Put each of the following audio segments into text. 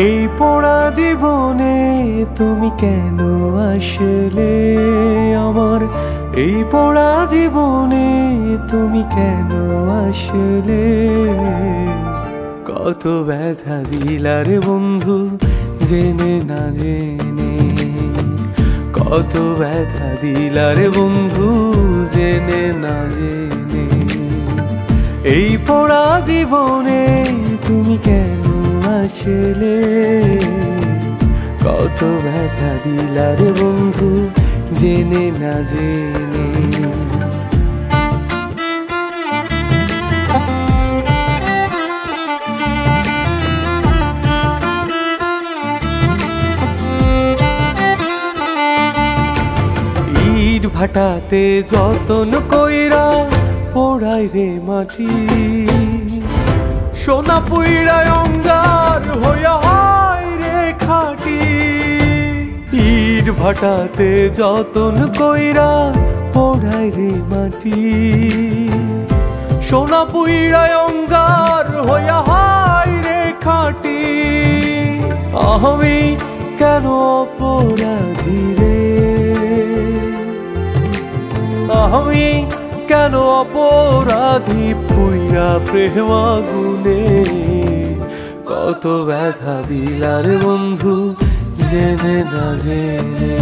এই পোড়া জীবনে তুমি কেন আসলে আমার? এই পোড়া জীবনে তুমি কেন আসলে? কত ব্যথা দিলারে বন্ধু জেনে না জেনে, কত ব্যথা দিলারে বন্ধু জেনে না জেনে। এই পোড়া জীবনে তুমি কেন আসলে? কত ব্যথা দিলারে বন্ধু জেনে না জেনে। ইট ভাটাতে যতন কইরা পোড়াই রে মাটি, সোনা পুইড়ায় অঙ্গার হইয়া হয় রে খাটি। ইট ভাটাতে যতন কইরা পোড়াই রে মাটি, সোনা পুইড়ায় অঙ্গার হইয়া হয় রে খাটি। আমি কেন অপরাধী রে, আমি কেন অপরাধী পুইরা প্রেম আগুনে? কত ব্যথা দিলারে বন্ধু জেনে না জেনে,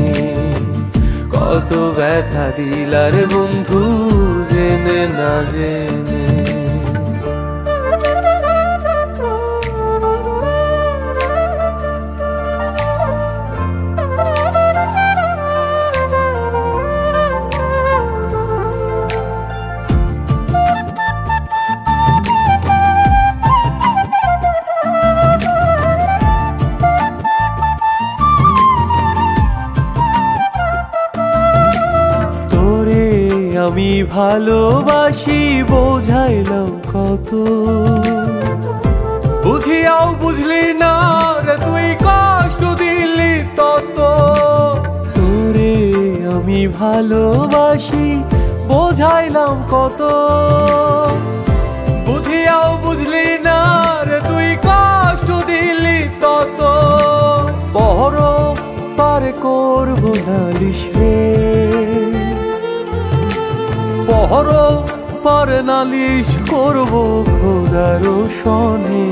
কত ব্যথা দিলারে বন্ধু জেনে না জেনে। আমি ভালোবাসি বোঝাইলাম কত, বুঝিয়াও বুঝলি না রে তুই কষ্ট দিলি তত। তোরে আমি ভালোবাসি বোঝাইলাম কত, বুঝিয়াও বুঝলি না রে তুই কষ্ট দিলি তত। বড় পারে করবো নালিশ রে, বড় পার নালিশ করবো খোদার সনে।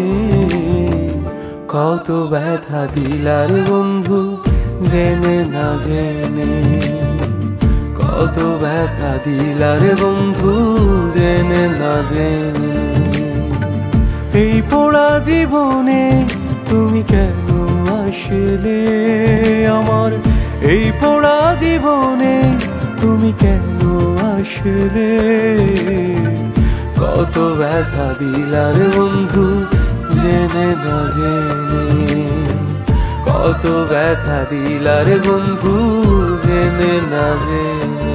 কত ব্যথা দিলার বন্ধু জেনে না জেনে, কত ব্যথা দিলার বন্ধু জেনে না জেনে। এই পোড়া জীবনে তুমি কেন আসলে আমার? এই পোড়া জীবনে তুমি কেন আসলে? কত ব্যথা দিলার বন্ধু জেনে না জেনে, কত ব্যথা দিলার বন্ধু জেনে না জেনে।